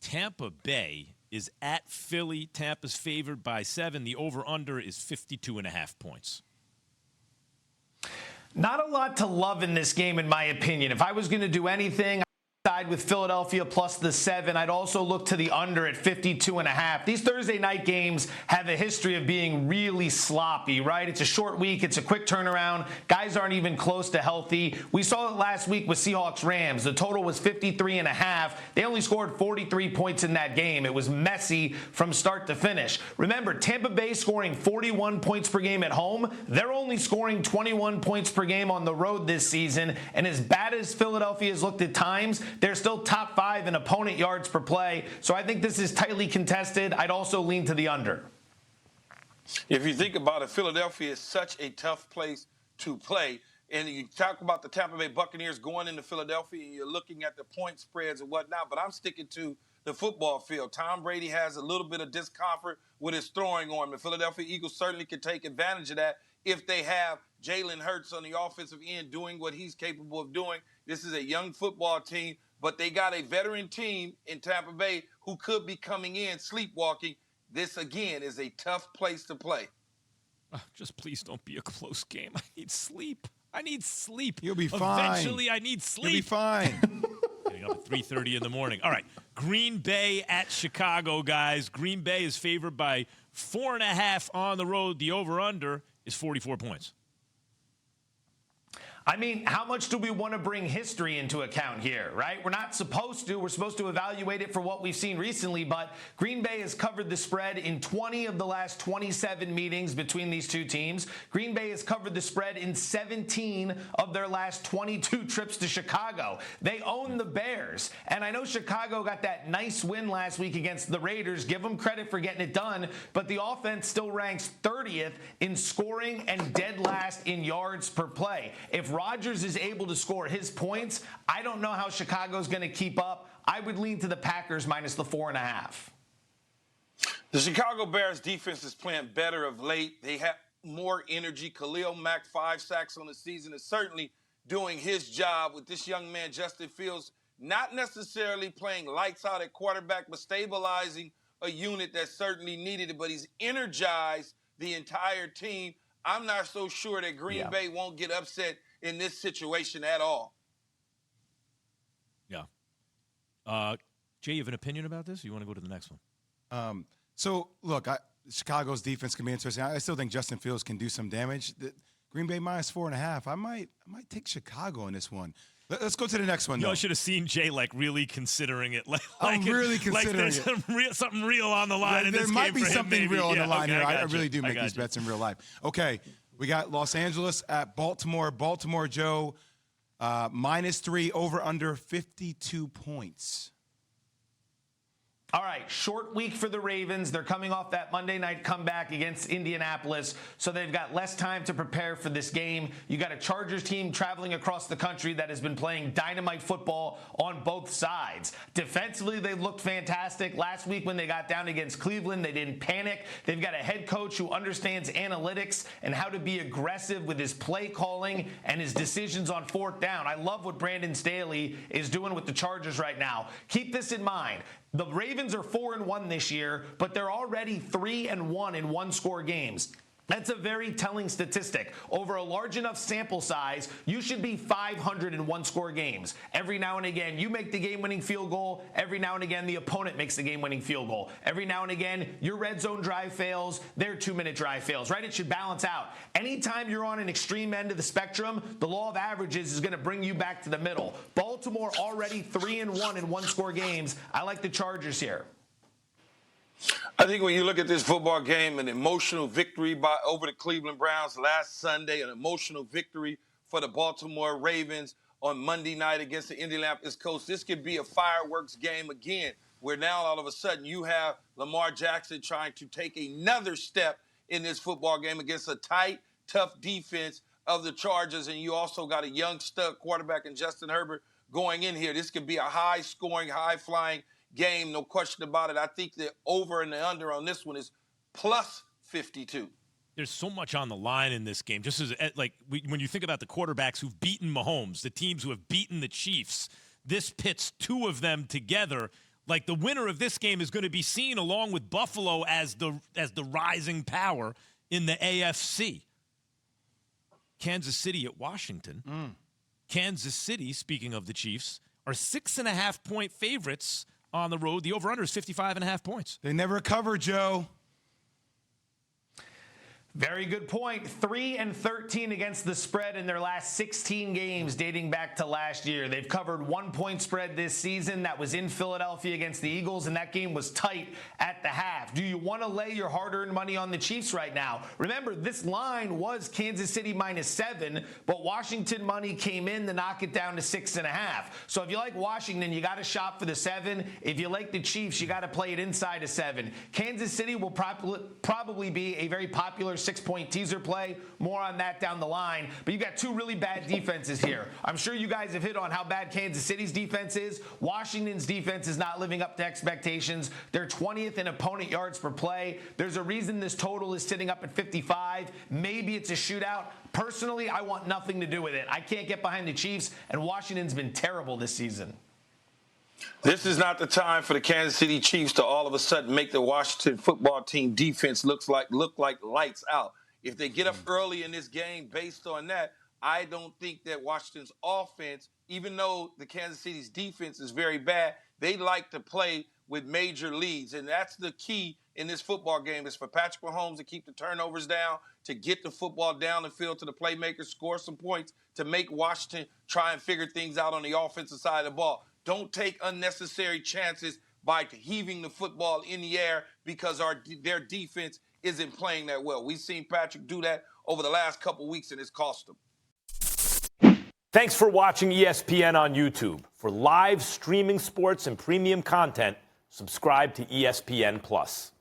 Tampa Bay is at Philly. Tampa's favored by 7. The over-under is 52.5 points. Not a lot to love in this game, in my opinion. If I was going to do anything, side with Philadelphia plus the 7. I'd also look to the under at 52.5. These Thursday night games have a history of being really sloppy, right? It's a short week. It's a quick turnaround. Guys aren't even close to healthy. We saw it last week with Seahawks-Rams. The total was 53.5. They only scored 43 points in that game. It was messy from start to finish. Remember, Tampa Bay scoring 41 points per game at home. They're only scoring 21 points per game on the road this season. And as bad as Philadelphia has looked at times, they're still top 5 in opponent yards per play. So I think this is tightly contested. I'd also lean to the under. If you think about it, Philadelphia is such a tough place to play. And you talk about the Tampa Bay Buccaneers going into Philadelphia, and you're looking at the point spreads and whatnot, but I'm sticking to the football field. Tom Brady has a little bit of discomfort with his throwing arm. The Philadelphia Eagles certainly can take advantage of that if they have Jalen Hurts on the offensive end doing what he's capable of doing. This is a young football team, but they got a veteran team in Tampa Bay who could be coming in sleepwalking. This, again, is a tough place to play. Just please don't be a close game. I need sleep. I need sleep. You'll be fine. Eventually, I need sleep. You'll be fine. Getting up at 3:30 in the morning. All right, Green Bay at Chicago, guys. Green Bay is favored by 4.5 on the road. The over-under is 44 points. I mean, how much do we want to bring history into account here, right? We're not supposed to. We're supposed to evaluate it for what we've seen recently, but Green Bay has covered the spread in 20 of the last 27 meetings between these two teams. Green Bay has covered the spread in 17 of their last 22 trips to Chicago. They own the Bears, and I know Chicago got that nice win last week against the Raiders. Give them credit for getting it done, but the offense still ranks 30th in scoring and dead last in yards per play. If Rodgers is able to score his points, I don't know how Chicago's going to keep up. I would lean to the Packers minus the 4.5. The Chicago Bears defense is playing better of late. They have more energy. Khalil Mack, 5 sacks on the season, is certainly doing his job with this young man, Justin Fields, not necessarily playing lights out at quarterback, but stabilizing a unit that certainly needed it. But he's energized the entire team. I'm not so sure that Green Bay won't get upset in this situation at all. Yeah. Jay, you have an opinion about this, or you want to go to the next one? So, look, Chicago's defense can be interesting. I still think Justin Fields can do some damage. Green Bay minus 4.5. I might take Chicago in this one. Let's go to the next one, though. You should have seen Jay, really considering it. I'm really considering it. There's something real on the line in this game. There might be something real on the line here. I really do make these bets in real life. Okay, we got Los Angeles at Baltimore. Baltimore, Joe, -3, over under 52 points. All right, short week for the Ravens. They're coming off that Monday night comeback against Indianapolis, so they've got less time to prepare for this game. You got a Chargers team traveling across the country that has been playing dynamite football on both sides. Defensively, they've looked fantastic. Last week when they got down against Cleveland, they didn't panic. They've got a head coach who understands analytics and how to be aggressive with his play calling and his decisions on 4th down. I love what Brandon Staley is doing with the Chargers right now. Keep this in mind. The Ravens are 4-1 this year, but they're already 3-1 in one-score games. That's a very telling statistic. Over a large enough sample size, you should be 500 in one-score games. Every now and again, you make the game-winning field goal. Every now and again, the opponent makes the game-winning field goal. Every now and again, your red zone drive fails, their 2-minute drive fails, right? It should balance out. Anytime you're on an extreme end of the spectrum, the law of averages is going to bring you back to the middle. Baltimore already 3-1 in one-score games. I like the Chargers here. I think when you look at this football game, an emotional victory over the Cleveland Browns last Sunday, an emotional victory for the Baltimore Ravens on Monday night against the Indianapolis Colts. This could be a fireworks game again, where now all of a sudden you have Lamar Jackson trying to take another step in this football game against a tight, tough defense of the Chargers, and you also got a young stud quarterback in Justin Herbert going in here. This could be a high-scoring, high-flying game, no question about it. I think the over and the under on this one is plus 52. There's so much on the line in this game. Just as when you think about the quarterbacks who've beaten Mahomes, the teams who have beaten the Chiefs, this pits two of them together. Like, the winner of this game is going to be seen along with Buffalo as the rising power in the AFC. Kansas City at Washington. Kansas City, speaking of the Chiefs, are 6.5-point favorites on the road. The over-under is 55.5 points. They never cover, Joe. Very good point. 3-13 against the spread in their last 16 games dating back to last year. They've covered 1-point spread this season. That was in Philadelphia against the Eagles, and that game was tight at the half. Do you want to lay your hard-earned money on the Chiefs right now? Remember, this line was Kansas City -7, but Washington money came in to knock it down to 6.5. So if you like Washington, you got to shop for the 7. If you like the Chiefs, you got to play it inside of 7. Kansas City will probably be a very popular 6-point teaser play. More on that down the line. But you got two really bad defenses here. I'm sure you guys have hit on how bad Kansas City's defense is. Washington's defense is not living up to expectations. They're 20th in opponent yards per play. There's a reason this total is sitting up at 55. Maybe it's a shootout. Personally, I want nothing to do with it. I can't get behind the Chiefs, and Washington's been terrible this season. This is not the time for the Kansas City Chiefs to all of a sudden make the Washington football team defense look like lights out. If they get up early in this game based on that, I don't think that Washington's offense, even though the Kansas City's defense is very bad, they like to play with major leads. And that's the key in this football game, is for Patrick Mahomes to keep the turnovers down, to get the football down the field to the playmakers, score some points, to make Washington try and figure things out on the offensive side of the ball. Don't take unnecessary chances by heaving the football in the air because their defense isn't playing that well. We've seen Patrick do that over the last couple weeks, and it's cost him. Thanks for watching ESPN on YouTube. For live streaming sports and premium content, subscribe to ESPN+.